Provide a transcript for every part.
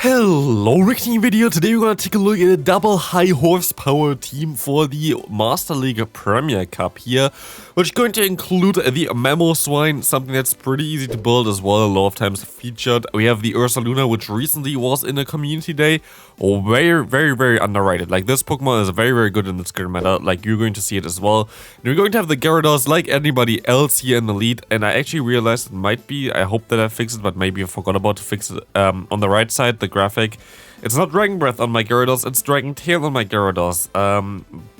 Hello, Ricky video. Today we're gonna take a look at a double high horsepower team for the Master League Premier Cup here, which is going to include the Mamoswine, something that's pretty easy to build as well, a lot of times featured. We have the Ursaluna, which recently was in a community day. Very underrated. Like, this Pokemon is very good in this current meta. Like, you're going to see it as well. And we're going to have the Gyarados like anybody else here in the lead. And I actually realized it might be, I hope that I fixed it, but maybe I forgot about to fix it on the right side. The graphic, it's not Dragon Breath on my Gyarados, it's Dragon Tail on my Gyarados,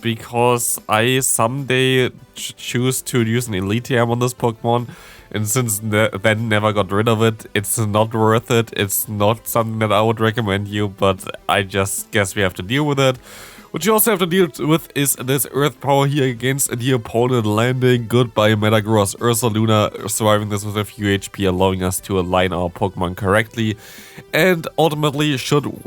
because I someday choose to use an Elite Arm on this Pokemon, and since then never got rid of it, it's not worth it. It's not something that I would recommend you, but I just guess we have to deal with it. What you also have to deal with is this Earth Power here against the opponent landing. Goodbye Metagross, Ursaluna, surviving this with a few HP, allowing us to align our Pokemon correctly. And ultimately should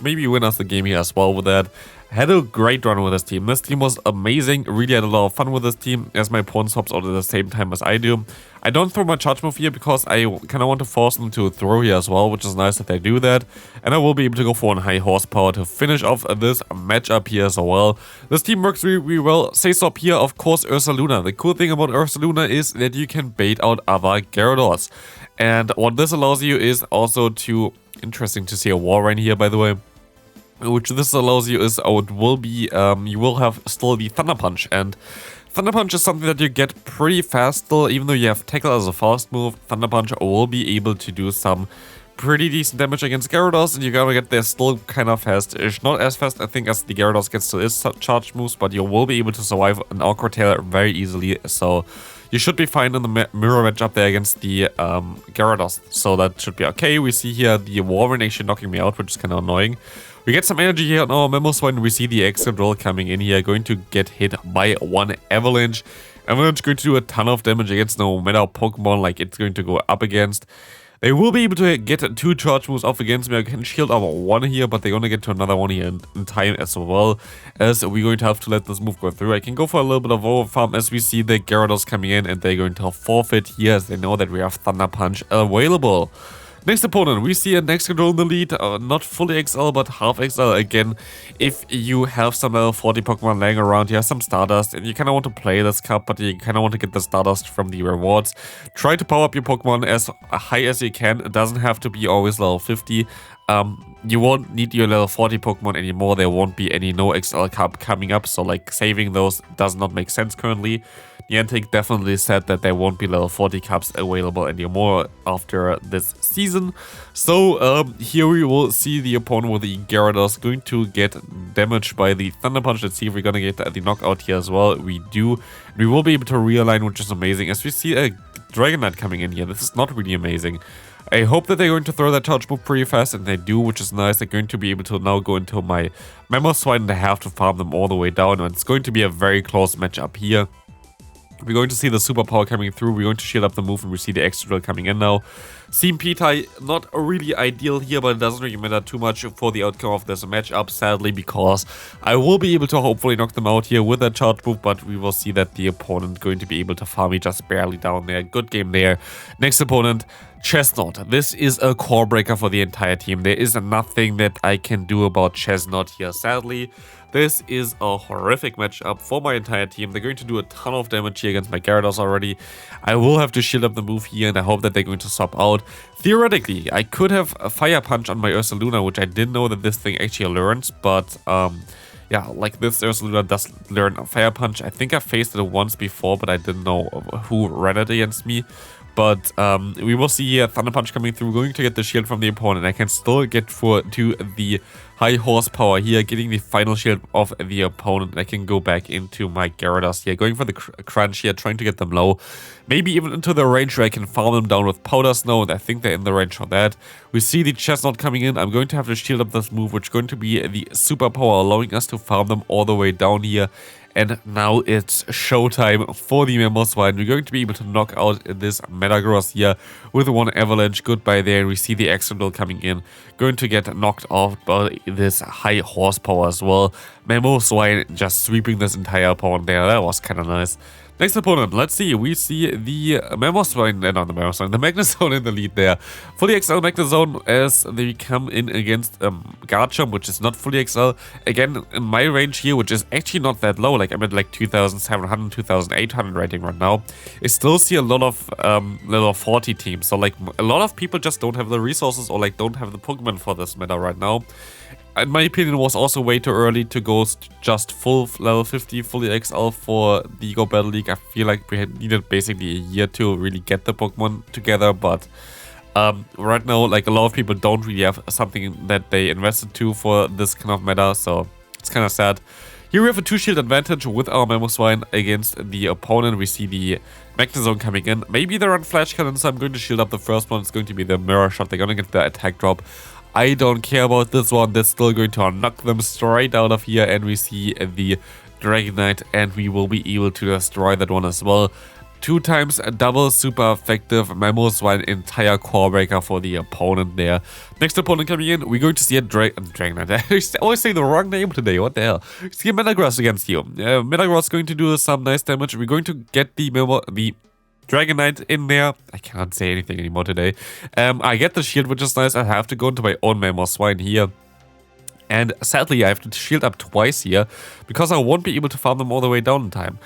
maybe win us the game here as well with that. Had a great run with this team. This team was amazing. Really had a lot of fun with this team as my opponent hops out at the same time as I do. I don't throw my charge move here because I kind of want to force them to throw here as well, which is nice that they do that. And I will be able to go for one high horsepower to finish off this matchup here as well. This team works really well. Say stop here, of course, Ursaluna. The cool thing about Ursaluna is that you can bait out other Gyarados. And what this allows you is also to... Interesting to see a Walrein here, by the way. Which this allows you is, it will be, you will have still the Thunder Punch, and Thunder Punch is something that you get pretty fast still, even though you have Tackle as a fast move. Thunder Punch will be able to do some pretty decent damage against Gyarados, and you're gonna get there still kind of fast-ish. Not as fast, I think, as the Gyarados gets to its charge moves, but you will be able to survive an Awkward Tail very easily, so you should be fine in the mirror matchup there against the Gyarados, so that should be okay. We see here the Walrein actually knocking me out, which is kind of annoying. We get some energy here on our Mamoswine. We see the Excadrill coming in here, going to get hit by one Avalanche. Avalanche going to do a ton of damage against no matter Pokemon like it's going to go up against. They will be able to get two charge moves off against me. I can shield our one here, but they're going to get to another one here in time as well, as we're going to have to let this move go through. I can go for a little bit of overfarm as we see the Gyarados coming in, and they're going to forfeit here as they know that we have Thunder Punch available. Next opponent, we see a Excadrill in the lead, not fully XL, but half XL. Again, if you have some level 40 Pokemon laying around, you have some Stardust, and you kind of want to play this cup, but you kind of want to get the Stardust from the rewards. Try to power up your Pokemon as high as you can. It doesn't have to be always level 50. You won't need your level 40 Pokemon anymore. There won't be any no XL cup coming up, so like saving those does not make sense currently. Niantic definitely said that there won't be level 40 cups available anymore after this season. So here we will see the opponent with the Gyarados going to get damaged by the Thunder Punch. Let's see if we're gonna get the knockout here as well. We do. We will be able to realign, which is amazing. As we see a Dragonite coming in here, this is not really amazing. I hope that they're going to throw that charge move pretty fast, and they do, which is nice. They're going to be able to now go into my Mamoswine, and I have to farm them all the way down, and it's going to be a very close matchup here. We're going to see the superpower coming through. We're going to shield up the move, and we see the Excadrill coming in now. CMP tie, not really ideal here, but it doesn't really matter too much for the outcome of this matchup, sadly, because I will be able to hopefully knock them out here with that charge move, but we will see that the opponent going to be able to farm me just barely down there. Good game there. Next opponent, Chesnaught. This is a core breaker for the entire team. There is nothing that I can do about Chesnaught here, sadly. This is a horrific matchup for my entire team. They're going to do a ton of damage here against my Gyarados already. I will have to shield up the move here, and I hope that they're going to swap out. Theoretically, I could have a Fire Punch on my Ursaluna, which I didn't know that this thing actually learns, but yeah, like this Ursaluna does learn a Fire Punch. I think I faced it once before, but I didn't know who ran it against me. But we will see here Thunder Punch coming through, going to get the shield from the opponent. I can still get to the high horsepower here, getting the final shield of the opponent. I can go back into my Gyarados here, going for the crunch here, trying to get them low. Maybe even into the range where I can farm them down with Powder Snow, and I think they're in the range for that. We see the Chesnaught coming in. I'm going to have to shield up this move, which is going to be the superpower, allowing us to farm them all the way down here. And now it's showtime for the Mamoswine. We're going to be able to knock out this Metagross here with one Avalanche. Goodbye there. And we see the Excadrill coming in. Going to get knocked off by this high horsepower as well. Mamoswine just sweeping this entire opponent there. That was kind of nice. Next opponent, let's see. We see the Mamoswine, not the Mamoswine, the Magnezone in the lead there. Fully XL Magnezone as they come in against Garchomp, which is not fully XL. Again, in my range here, which is actually not that low, like I'm at like 2,700, 2,800 rating right now. I still see a lot of level 40 teams. So like a lot of people just don't have the resources or like don't have the Pokemon for this meta right now. In my opinion, it was also way too early to go just full level 50, fully XL for the Go Battle League. I feel like we had needed basically a year to really get the Pokemon together, but right now, like a lot of people don't really have something that they invested to for this kind of meta, so it's kind of sad. Here we have a 2-shield advantage with our Mamoswine against the opponent. We see the Magnezone coming in. Maybe they're on Flash Cannon, so I'm going to shield up the first one. It's going to be the Mirror Shot. They're going to get the attack drop. I don't care about this one. That's still going to knock them straight out of here. And we see the Dragonite, and we will be able to destroy that one as well. 2 times a double super effective Mamoswine entire core breaker for the opponent there. Next opponent coming in, we're going to see a Dragonite. I always say the wrong name today, what the hell. See a Metagross against you. Metagross is going to do some nice damage. We're going to get the Dragonite in there. I can't say anything anymore today. I get the shield, which is nice. I have to go into my own Mamoswine here. And sadly, I have to shield up twice here because I won't be able to farm them all the way down in time.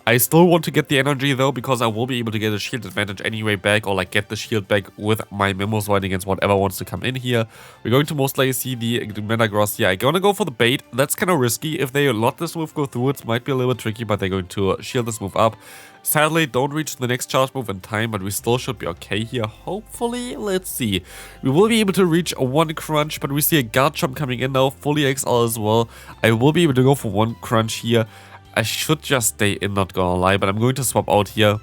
I still want to get the energy though, because I will be able to get a shield advantage anyway back, or like get the shield back with my Mamoswine against whatever wants to come in here. We're going to most likely see the Metagross here. I'm gonna go for the bait. That's kind of risky. If they let this move go through, it might be a little bit tricky, but they're going to shield this move up. Sadly, don't reach the next charge move in time, but we still should be okay here. Hopefully, let's see. We will be able to reach a 1 crunch, but we see a Garchomp coming in now, fully XL as well. I will be able to go for 1 crunch here. I should just stay in, not gonna lie, but I'm going to swap out here.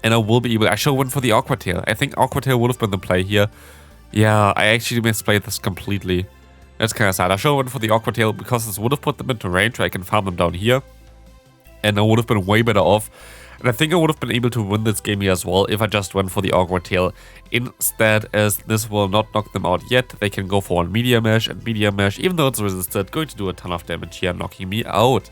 And I will be able... I should win for the Aqua Tail. I think Aqua Tail would have been the play here. Yeah, I actually misplayed this completely. That's kind of sad. I should win for the Aqua Tail because this would have put them into range where I can farm them down here. And I would have been way better off. And I think I would have been able to win this game here as well if I just went for the Aqua Tail. Instead, as this will not knock them out yet, they can go for one Meteor Mash, and Meteor Mash, even though it's resisted, going to do a ton of damage here, knocking me out.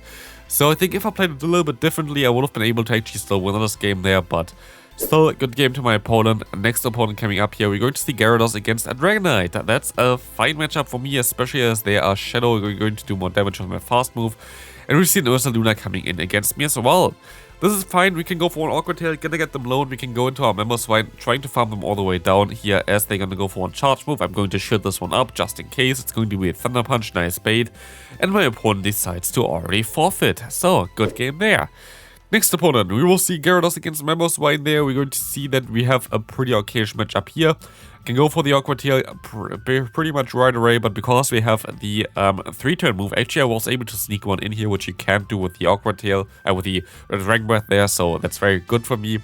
So I think if I played it a little bit differently, I would have been able to actually still win this game there, but still a good game to my opponent. Next opponent coming up here, we're going to see Gyarados against a Dragonite. That's a fine matchup for me, especially as they are Shadow. We're going to do more damage on my fast move. And we've seen Ursaluna coming in against me as well. This is fine. We can go for an Aqua Tail, gonna get them low, and we can go into our Mamoswine, trying to farm them all the way down here as they're gonna go for one charge move. I'm going to shield this one up just in case. It's going to be a Thunder Punch, nice bait. And my opponent decides to already forfeit. So, good game there. Next opponent, we will see Gyarados against Mamoswine there. We're going to see that we have a pretty okayish matchup here. Can go for the Aqua Tail pretty much right away, but because we have the 3-turn move, actually I was able to sneak one in here, which you can't do with the Aqua Tail, with the Dragon Breath there, so that's very good for me.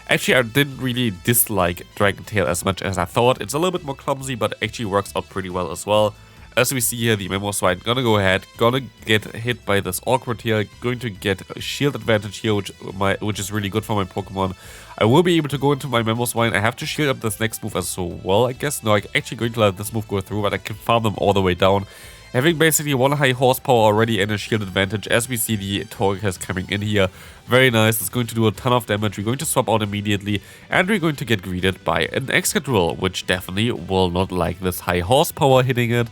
Actually, I didn't really dislike Dragon Tail as much as I thought. It's a little bit more clumsy, but actually works out pretty well as well. As we see here, the Mamoswine gonna go ahead, gonna get hit by this Aqua Tail, going to get a shield advantage here, which is really good for my Pokemon. I will be able to go into my Mamoswine. I have to shield up this next move as well, I guess. No, I'm actually going to let this move go through, but I can farm them all the way down. Having basically 1 high horsepower already and a shield advantage, as we see the Torghast coming in here. Very nice. It's going to do a ton of damage. We're going to swap out immediately, and we're going to get greeted by an Excadrill, which definitely will not like this high horsepower hitting it,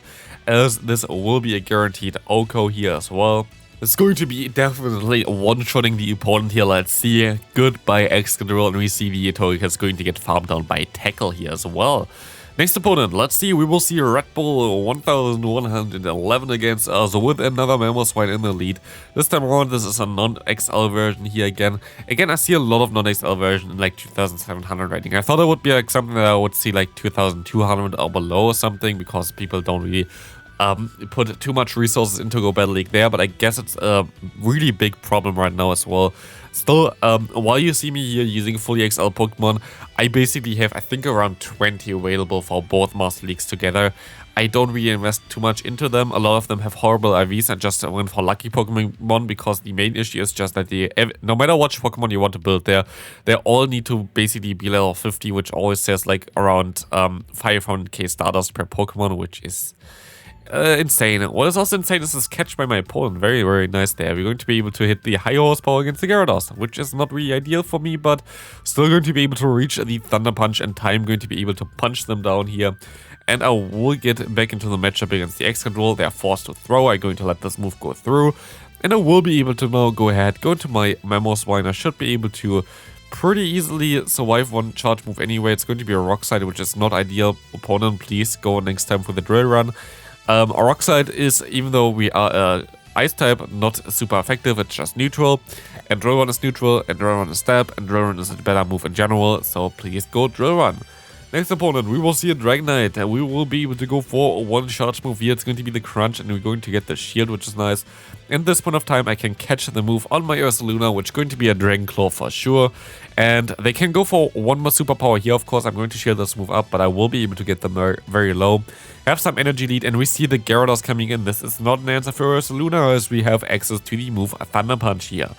as this will be a guaranteed OHKO here as well. It's going to be definitely one-shotting the opponent here. Let's see. Goodbye Excadrill, and we see the Torghast going to get farmed down by Tackle here as well. Next opponent, let's see. We will see Red Bull 1111 against us with another Mamoswine in the lead. This time around, this is a non-XL version here again. Again, I see a lot of non-XL version in like 2700 rating. I thought it would be like something that I would see like 2200 or below or something, because people don't really put too much resources into Go Battle League there, but I guess it's a really big problem right now as well. Still, while you see me here using fully XL Pokemon, I basically have, I think, around 20 available for both Master Leagues together. I don't really invest too much into them. A lot of them have horrible IVs. I just went for lucky Pokemon because the main issue is just that no matter which Pokemon you want to build there, they all need to basically be level 50, which always says like around 500k Stardust per Pokemon, which is insane. What is also insane is this catch by my opponent. Very, very nice there. We're going to be able to hit the high horsepower against the Gyarados, which is not really ideal for me, but still going to be able to reach the Thunder Punch in time, going to be able to punch them down here. And I will get back into the matchup against the X-Control. They are forced to throw. I'm going to let this move go through. And I will be able to now go ahead, go into my Mamoswine. I should be able to pretty easily survive one charge move anyway. It's going to be a Rock Slide, which is not ideal. Opponent, please go next time for the Drill Run. A Rock Slide is, even though we are Ice type, not super effective. It's just neutral. And Drill Run is neutral, and Drill Run is stab, and Drill Run is a better move in general. So please go Drill Run. Next opponent, we will see a Dragonite, and we will be able to go for one charge move here. It's going to be the Crunch, and we're going to get the Shield, which is nice. At this point of time, I can catch the move on my Ursaluna, which is going to be a Dragon Claw for sure. And they can go for one more superpower here. Of course, I'm going to shield this move up, but I will be able to get them very, very low. Have some energy lead, and we see the Gyarados coming in. This is not an answer for Ursaluna, as we have access to the move Thunder Punch here.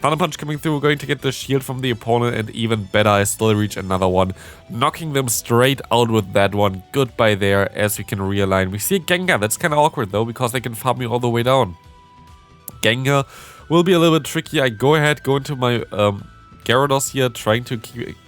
Thunder Punch coming through, we're going to get the shield from the opponent, and even better, I still reach another one, knocking them straight out with that one. Goodbye there, as we can realign. We see a Gengar. That's kind of awkward though, because they can farm me all the way down. Gengar will be a little bit tricky. I go ahead, go into my Gyarados here, trying to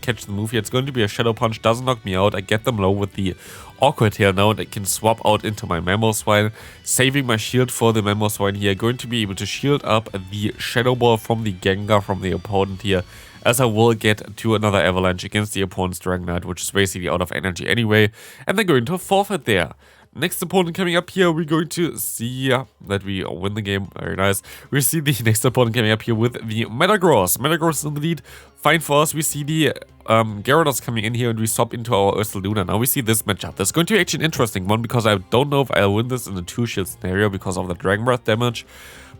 catch the move here. It's going to be a Shadow Punch, doesn't knock me out. I get them low with the awkward here now, and I can swap out into my Mamoswine, saving my shield for the Mamoswine here. Going to be able to shield up the Shadow Ball from the Gengar from the opponent here, as I will get to another Avalanche against the opponent's Dragonite, which is basically out of energy anyway, and they're going to forfeit there. Next opponent coming up here, we're going to see that we win the game. Very nice. We see the next opponent coming up here with the Metagross. Metagross is in the lead. Fine for us. We see the Gyarados coming in here, and we swap into our Ursaluna. Now we see this matchup. That's going to be actually an interesting one, because I don't know if I'll win this in a 2-shield scenario because of the Dragon Breath damage.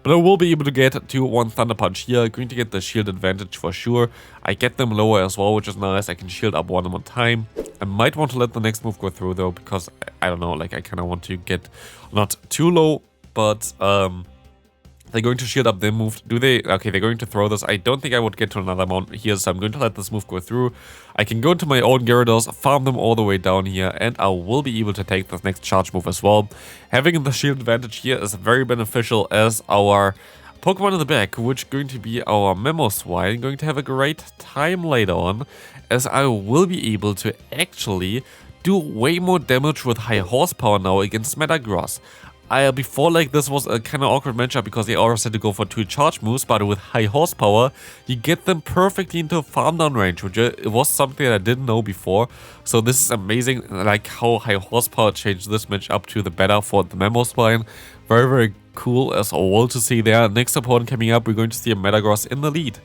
But I will be able to get to one Thunder Punch here. Going to get the shield advantage for sure. I get them lower as well, which is nice. I can shield up one more time. I might want to let the next move go through though, because I don't know, like I kind of want to get not too low, but they're going to shield up their move. Do they? Okay, they're going to throw this. I don't think I would get to another mount here, so I'm going to let this move go through. I can go into my own Gyarados, farm them all the way down here, and I will be able to take this next charge move as well. Having the shield advantage here is very beneficial, as our Pokemon in the back, which is going to be our Mamoswine, going to have a great time later on, as I will be able to actually do way more damage with high horsepower now against Metagross. Before, like, this was a kind of awkward matchup because they always had to go for 2 charge moves, but with high horsepower, you get them perfectly into farm down range, which it was something that I didn't know before. So this is amazing, like how high horsepower changed this match up to the better for the Mamoswine. Very, very cool as well to see there. Next opponent coming up, we're going to see a Metagross in the lead.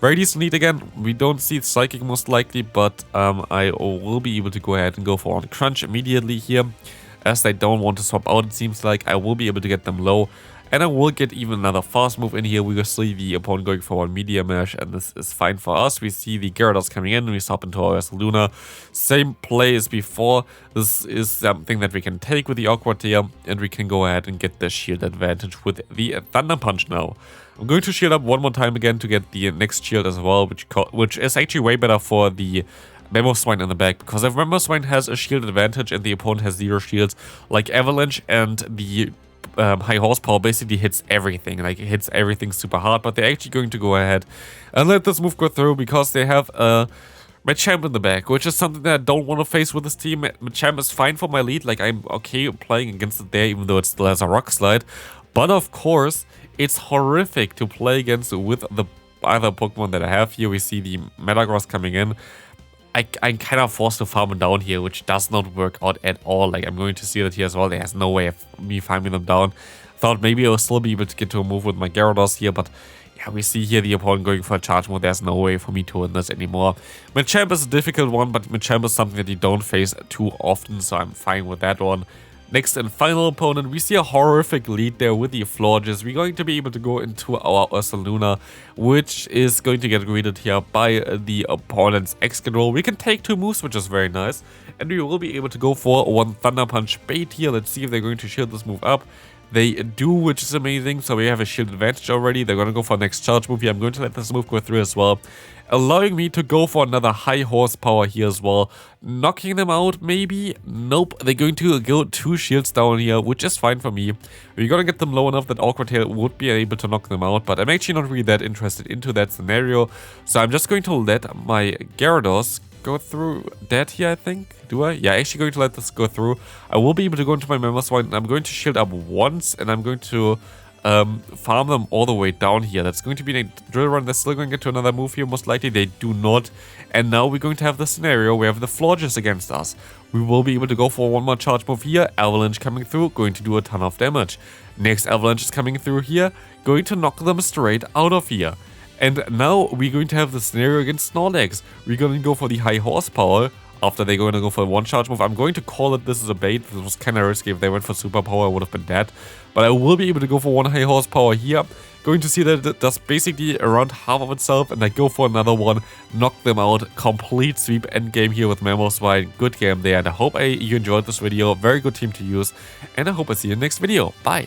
Very decent lead again. We don't see Psychic most likely, but I will be able to go ahead and go for one Crunch immediately here. As they don't want to swap out, it seems like I will be able to get them low. And I will get even another fast move in here. We will see the opponent going for one Meteor Mash, and this is fine for us. We see the Gyarados coming in, and we swap into our Ursaluna. Same play as before. This is something that we can take with the awkward here, and we can go ahead and get the shield advantage with the Thunder Punch now. I'm going to shield up one more time again to get the next shield as well, which is actually way better for the Mamoswine in the back, because if Mamoswine has a shield advantage and the opponent has 0 shields, like Avalanche and the high horsepower basically hits everything, like it hits everything super hard, but they're actually going to go ahead and let this move go through because they have Machamp in the back, which is something that I don't want to face with this team. Machamp is fine for my lead, like I'm okay playing against it there, even though it still has a Rock Slide, but of course it's horrific to play against with the other Pokemon that I have here. We see the Metagross coming in. I'm kind of forced to farm them down here, which does not work out at all. Like, I'm going to see that here as well. There's no way of me farming them down. Thought maybe I'll still be able to get to a move with my Gyarados here, but yeah, we see here the opponent going for a charge mode. There's no way for me to win this anymore. Machamp is a difficult one, but Machamp is something that you don't face too often, so I'm fine with that one. Next and final opponent, we see a horrific lead there with the Florges. We're going to be able to go into our Ursaluna, which is going to get greeted here by the opponent's X-Control. We can take 2 moves, which is very nice. And we will be able to go for one Thunder Punch bait here. Let's see if they're going to shield this move up. they do, which is amazing. So we have a shield advantage already. They're going to go for next charge move here. I'm going to let this move go through as well, allowing me to go for another high horsepower here as well. Knocking them out, maybe? Nope, they're going to go 2 shields down here, which is fine for me. We're going to get them low enough that Awkward Tail would be able to knock them out, but I'm actually not really that interested into that scenario. So I'm just going to let my Gyarados go through that here, I think. Do I? Yeah, actually going to let this go through. I will be able to go into my Mamoswine, and I'm going to shield up once, and I'm going to farm them all the way down here. That's going to be a drill run. They're still going to get to another move here, most likely. They do not. And now we're going to have the scenario where we have the Florges against us. We will be able to go for one more charge move here. Avalanche coming through, going to do a ton of damage. Next Avalanche is coming through here, going to knock them straight out of here. And now we're going to have the scenario against Snorlax. We're going to go for the high horsepower. After they're going to go for one charge move, I'm going to call it this is a bait. This was kind of risky. If they went for superpower, I would have been dead. But I will be able to go for one high horsepower here. Going to see that it does basically around half of itself, and I go for another one, knock them out, complete sweep end game here with Mamoswine. Good game there, and I hope you enjoyed this video. Very good team to use, and I hope I see you in the next video. Bye!